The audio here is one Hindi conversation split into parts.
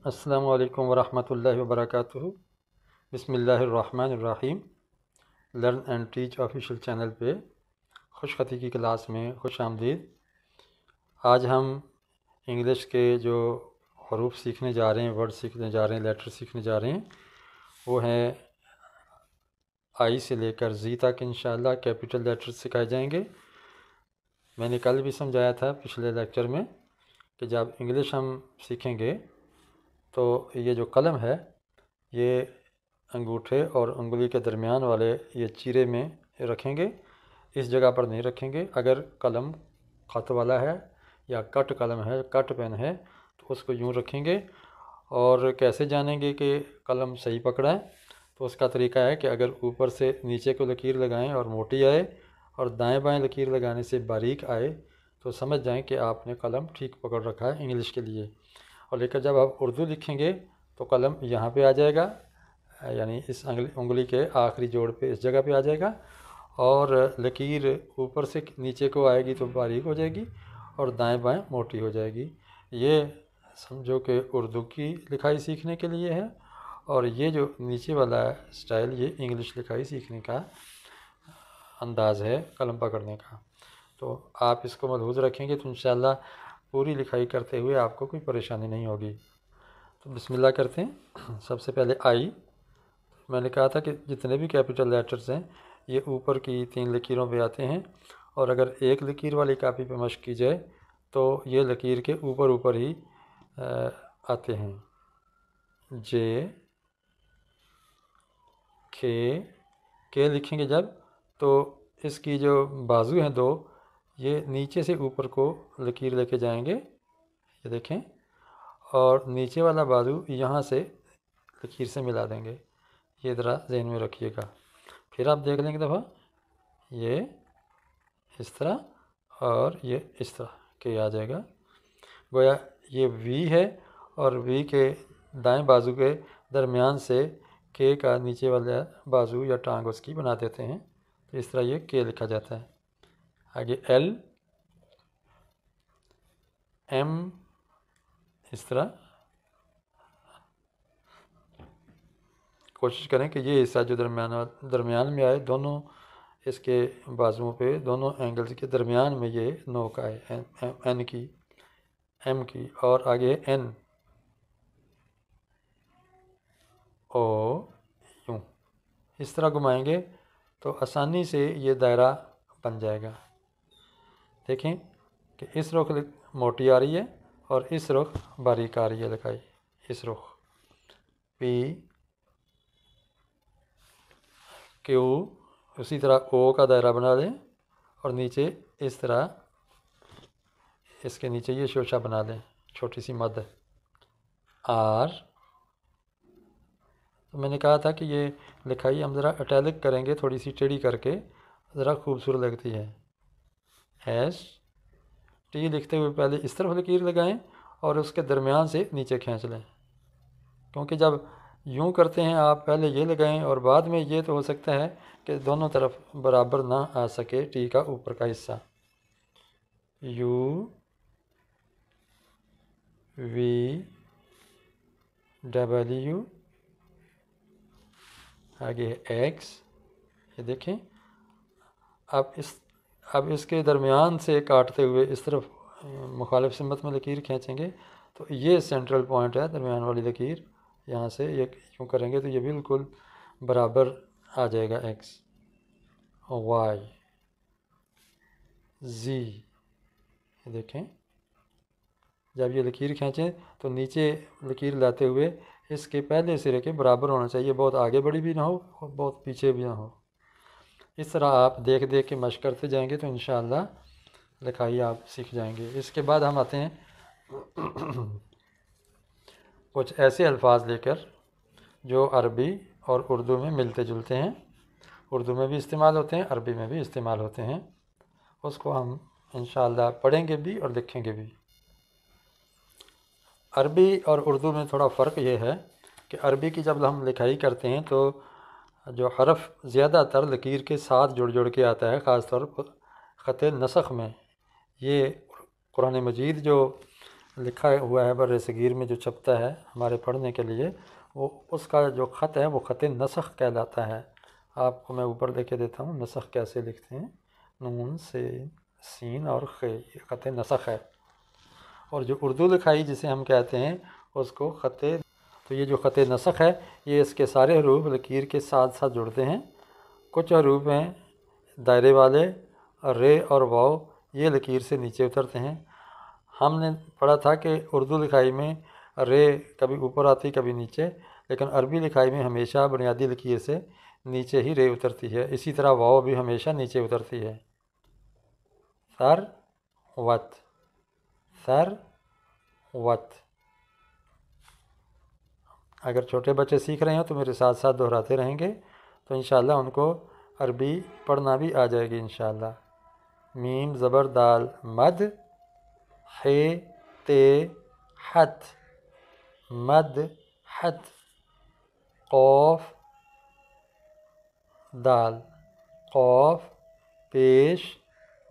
अस्सलामु अलैकुम वरहमतुल्लाहि वबरकातुहू। बिस्मिल्लाहिर्रहमानिर्रहीम। Learn and teach official channel पे खुशखती की क्लास में खुश आमदीद। आज हम इंग्लिश के जो हरूफ सीखने जा रहे हैं, वर्ड सीखने जा रहे हैं, लेटर सीखने जा रहे हैं, वो हैं आई से लेकर जी तक इंशाअल्लाह कैपिटल लेटर सिखाए जाएंगे। मैंने कल भी समझाया था पिछले लेक्चर में कि जब इंग्लिश हम सीखेंगे तो ये जो कलम है ये अंगूठे और उंगली के दरमियान वाले ये चीरे में रखेंगे, इस जगह पर नहीं रखेंगे। अगर कलम ख़त वाला है या कट कलम है, कट पेन है, तो उसको यूँ रखेंगे। और कैसे जानेंगे कि कलम सही पकड़ा है? तो उसका तरीका है कि अगर ऊपर से नीचे को लकीर लगाएं और मोटी आए और दाएं बाएं लकीर लगाने से बारीक आए तो समझ जाएं कि आपने कलम ठीक पकड़ रखा है इंग्लिश के लिए। और लेकर जब आप उर्दू लिखेंगे तो कलम यहाँ पे आ जाएगा, यानी इस उंगली के आखिरी जोड़ पे इस जगह पे आ जाएगा, और लकीर ऊपर से नीचे को आएगी तो बारीक हो जाएगी और दाएं बाएं मोटी हो जाएगी। ये समझो कि उर्दू की लिखाई सीखने के लिए है, और ये जो नीचे वाला स्टाइल ये इंग्लिश लिखाई सीखने का अंदाज़ है कलम पकड़ने का। तो आप इसको मलहूज़ रखेंगे तो इंशाअल्लाह पूरी लिखाई करते हुए आपको कोई परेशानी नहीं होगी। तो बिस्मिल्लाह करते हैं। सबसे पहले आई। मैंने कहा था कि जितने भी कैपिटल लेटर्स हैं ये ऊपर की 3 लकीरों पे आते हैं, और अगर एक लकीर वाली कापी पे मश्क की जाए तो ये लकीर के ऊपर ऊपर ही आते हैं। जे के लिखेंगे जब तो इसकी जो बाजू हैं दो, ये नीचे से ऊपर को लकीर लेके जाएंगे, ये देखें, और नीचे वाला बाजू यहाँ से लकीर से मिला देंगे। ये ज़रा जहन में रखिएगा। फिर आप देख लेंगे दफ़ा ये इस तरह और ये इस तरह के आ जाएगा। गोया ये वी है और वी के दाएं बाजू के दरमियान से के का नीचे वाला बाजू या टांग उसकी बना देते हैं, तो इस तरह ये के लिखा जाता है। आगे एल, एम, इस तरह। कोशिश करें कि ये हिस्सा जो दरमियान में आए, दोनों इसके बाजुओं पे दोनों एंगल्स के दरमियान में ये नोक आए, एन की, एम की। और आगे एन, ओ, यूँ इस तरह घुमाएंगे तो आसानी से ये दायरा बन जाएगा। देखें कि इस रुख मोटी आ रही है और इस रुख बारीक आ रही है लिखाई। इस रुख पी, क्यू, उसी तरह ओ का दायरा बना लें और नीचे इस तरह इसके नीचे ये शोशा बना लें, छोटी सी मद। आर, तो मैंने कहा था कि ये लिखाई हम ज़रा अटैलिक करेंगे, थोड़ी सी टेढ़ी करके, ज़रा खूबसूरत लगती है। एस, टी लिखते हुए पहले इस तरफ लकीर लगाएं और उसके दरमियान से नीचे खींच लें, क्योंकि जब यूँ करते हैं आप पहले ये लगाएं और बाद में ये, तो हो सकता है कि दोनों तरफ बराबर ना आ सके टी का ऊपर का हिस्सा। यू, वी, डब्ल्यू, आगे एक्स, ये देखें। अब इसके दरमियान से काटते हुए इस तरफ मुखालिफ सिमत में लकीर खींचेंगे तो ये सेंट्रल पॉइंट है, दरमियान वाली लकीर। यहाँ से ये यूँ करेंगे तो ये बिल्कुल बराबर आ जाएगा। एक्स, वाई, जी, ये देखें। जब ये लकीर खींचें तो नीचे लकीर लाते हुए इसके पहले सिरे के बराबर होना चाहिए, बहुत आगे बढ़ी भी ना हो और बहुत पीछे भी ना हो। इस तरह आप देख देख के मशक करते जाएंगे तो इंशाअल्लाह लिखाई आप सीख जाएंगे। इसके बाद हम आते हैं कुछ ऐसे अल्फाज लेकर जो अरबी और उर्दू में मिलते जुलते हैं, उर्दू में भी इस्तेमाल होते हैं, अरबी में भी इस्तेमाल होते हैं। उसको हम इंशाअल्लाह पढ़ेंगे भी और लिखेंगे भी। अरबी और उर्दू में थोड़ा फ़र्क ये है कि अरबी की जब हम लिखाई करते हैं तो जो हरफ ज़्यादातर लकीर के साथ जुड़ जुड़ के आता है, ख़ास तौर पर ख़त नसख में। ये कुरान मजीद जो लिखा हुआ है बर सगीर में जो छपता है हमारे पढ़ने के लिए, वो उसका जो ख़त है वो ख़त नसख कहलाता है। आपको मैं ऊपर लेके देता हूँ नसख कैसे लिखते हैं, नून से सीन और खे, ये ख़त नसख है। और जो उर्दू लिखाई जिसे हम कहते हैं उसको ख़त, तो ये जो ख़त नसख है ये इसके सारे हरूफ लकीर के साथ साथ जुड़ते हैं। कुछ हरूफ हैं दायरे वाले, रे और वाव, ये लकीर से नीचे उतरते हैं। हमने पढ़ा था कि उर्दू लिखाई में रे कभी ऊपर आती कभी नीचे, लेकिन अरबी लिखाई में हमेशा बुनियादी लकीर से नीचे ही रे उतरती है। इसी तरह वाव भी हमेशा नीचे उतरती है। सर वत, सर वत। अगर छोटे बच्चे सीख रहे हो तो मेरे साथ साथ दोहराते रहेंगे तो इंशाअल्लाह उनको अरबी पढ़ना भी आ जाएगी इंशाअल्लाह। मीम ज़बर दाल मद, हे ते हत, मद हत। क़ौफ दाल, क़ौफ पेश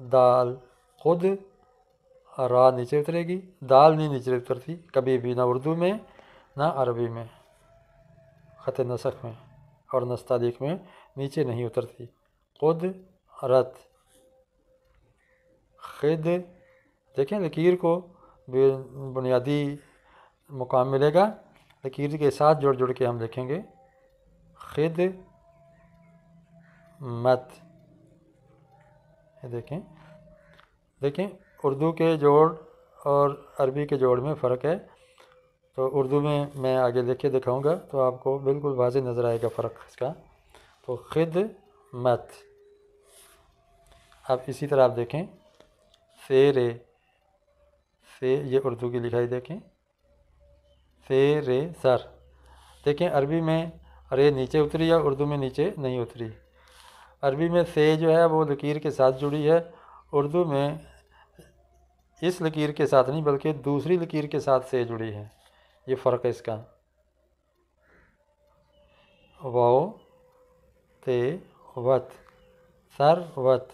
दाल खुद, रा नीचे उतरेगी, दाल नहीं नीचे उतरती कभी भी, ना उर्दू में ना अरबी में, ख़त नसख में और नस्तालिक में नीचे नहीं उतरती। खुद रत, खिद। देखें लकीर को बुनियादी मुकाम मिलेगा, लकीर के साथ जोड़ जोड़ के हम लिखेंगे। खिद मत, देखें देखें उर्दू के जोड़ और अरबी के जोड़ में फ़र्क है। तो उर्दू में मैं आगे लिख के दिखाऊँगा तो आपको बिल्कुल वाज़ेह नज़र आएगा फ़र्क इसका। तो खिद मत। अब इसी तरह आप देखें से रे, से ये उर्दू की लिखाई देखें, से रे सर। देखें अरबी में रे नीचे उतरी है, उर्दू में नीचे नहीं उतरी। अरबी में से जो है वो लकीर के साथ जुड़ी है, उर्दू में इस लकीर के साथ नहीं बल्कि दूसरी लकीर के साथ से जुड़ी है। ये फ़र्क है इसका। वाओ ते वत, सर वत।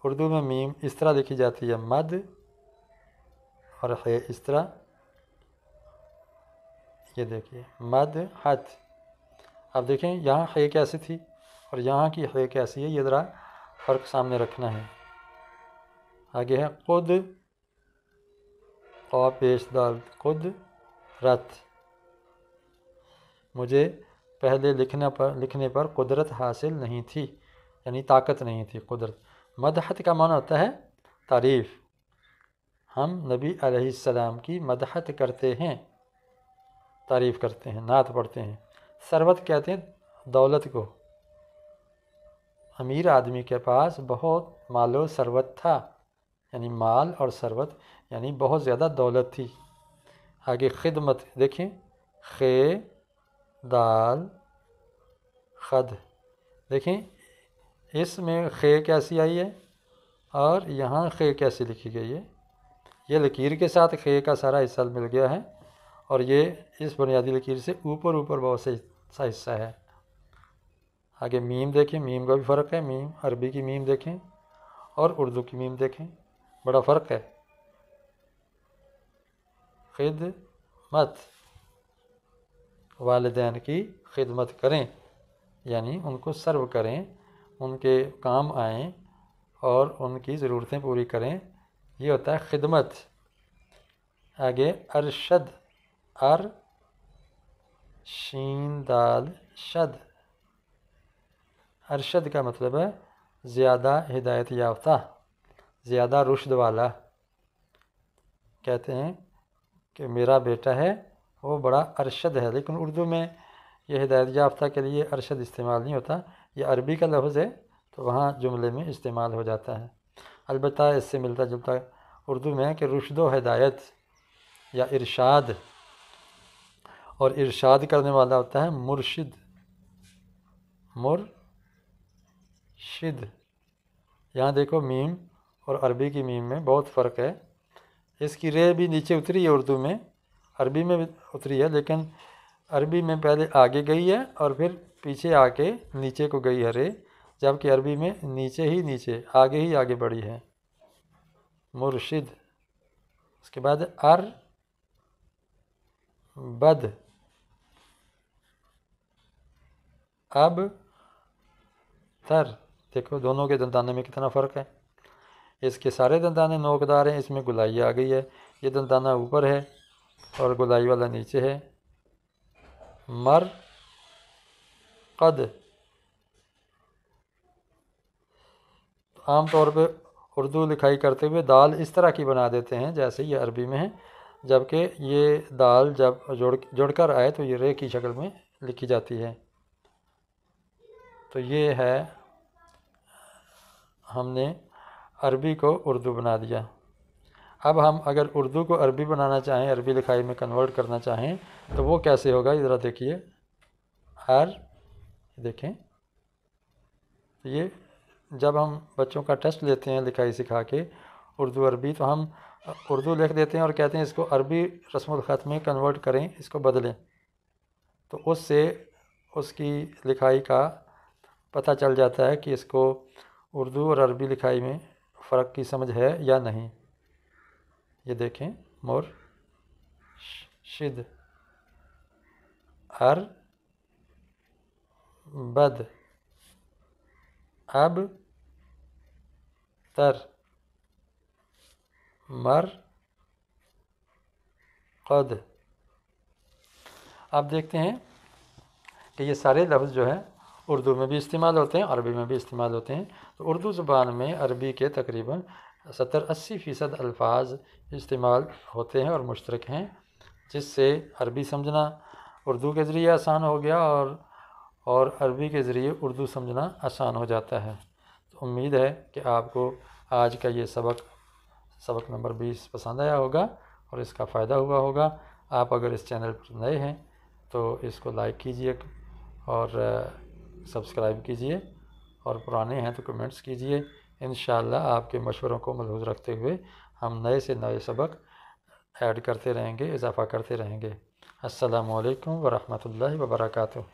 उर्दू में मीम इस तरह लिखी जाती है मद, और है इस तरह, ये देखिए मद हत। अब देखें यहाँ है कैसी थी और यहाँ की है कैसी है, ये ज़रा फ़र्क सामने रखना है। आगे है खुद, और पेश दाल खुद रत। मुझे पहले लिखने पर कुदरत हासिल नहीं थी, यानी ताकत नहीं थी कुदरत। मदहत का माना होता है तारीफ़। हम नबी अलैहिस्सलाम की मदहत करते हैं, तारीफ़ करते हैं, नात पढ़ते हैं। सरवत कहते हैं दौलत को। अमीर आदमी के पास बहुत मालो सरवत था, यानी माल और सरवत यानी बहुत ज़्यादा दौलत थी। आगे खिदमत देखें, खे दाल खद। देखें इसमें खे कैसी आई है और यहाँ खे कैसी लिखी गई है। ये लकीर के साथ खे का सारा हिस्सा मिल गया है और ये इस बुनियादी लकीर से ऊपर ऊपर बहुत सा हिस्सा है। आगे मीम देखें, मीम का भी फ़र्क है। मीम अरबी की मीम देखें और उर्दू की मीम देखें, बड़ा फ़र्क है। खिदमत, वालिदैन की खिदमत करें, यानी उनको सर्व करें, उनके काम आएँ और उनकी ज़रूरतें पूरी करें, ये होता है खिदमत। आगे अरशद, अर शीन दाल शद। अरशद का मतलब है ज़्यादा हिदायत याफ्ता, ज़्यादा रुश्द वाला। कहते हैं कि मेरा बेटा है वो बड़ा अरशद है, लेकिन उर्दू में यह हिदायत याफ्ता के लिए अरशद इस्तेमाल नहीं होता। ये अरबी का लफ्ज़ है तो वहाँ जुमले में इस्तेमाल हो जाता है। अलबत्ता इससे मिलता जुलता उर्दू में है कि रुश्द हिदायत या इरशाद, और इरशाद करने वाला होता है मुर्शिद, मुर्शिद। यहाँ देखो मीम और अरबी की मीम में बहुत फ़र्क है। इसकी रे भी नीचे उतरी है उर्दू में, अरबी में भी उतरी है, लेकिन अरबी में पहले आगे गई है और फिर पीछे आके नीचे को गई है रे, जबकि अरबी में नीचे ही नीचे आगे ही आगे बढ़ी है। मुर्शिद उसके बाद अर बद, अब तर। देखो दोनों के दंताने में कितना फ़र्क है। इसके सारे दंताने नोकदार हैं, इसमें गुलाई आ गई है। ये दंताना ऊपर है और गुलाई वाला नीचे है। मर कद, आम तौर पे उर्दू लिखाई करते हुए दाल इस तरह की बना देते हैं जैसे ये अरबी में है, जबकि ये दाल जब जुड़कर आए तो ये रे की शक्ल में लिखी जाती है। तो ये है, हमने अरबी को उर्दू बना दिया। अब हम अगर उर्दू को अरबी बनाना चाहें, अरबी लिखाई में कन्वर्ट करना चाहें तो वो कैसे होगा, ज़रा देखिए। देखें, तो ये जब हम बच्चों का टेस्ट लेते हैं लिखाई सिखा के उर्दू अरबी, तो हम उर्दू लिख देते हैं और कहते हैं इसको अरबी रस्मुल ख़त में कन्वर्ट करें, इसको बदलें। तो उससे उसकी लिखाई का पता चल जाता है कि इसको उर्दू और अरबी लिखाई में फ़र्क की समझ है या नहीं। ये देखें, मोर शिद, अर बद, अब तर, मर कद। आप देखते हैं कि ये सारे लफ्ज़ जो हैं उर्दू में भी इस्तेमाल होते हैं, अरबी में भी इस्तेमाल होते हैं। तो उर्दू ज़ुबान में अरबी के तकरीबन 70-80% अल्फाज इस्तेमाल होते हैं और मुश्तरक हैं, जिससे अरबी समझना उर्दू के ज़रिए आसान हो गया और अरबी के ज़रिए उर्दू समझना आसान हो जाता है। तो उम्मीद है कि आपको आज का ये सबक नंबर 20 पसंद आया होगा और इसका फ़ायदा हुआ होगा। आप अगर इस चैनल पर नए हैं तो इसको लाइक कीजिए और सब्सक्राइब कीजिए, और पुराने हैं तो कमेंट्स कीजिए। इंशाअल्लाह आपके मशवरों को मलहूज़ रखते हुए हम नए से नए सबक ऐड करते रहेंगे, इजाफ़ा करते रहेंगे। अस्सलामु अलैकुम व रहमतुल्लाहि व बरकातुहू।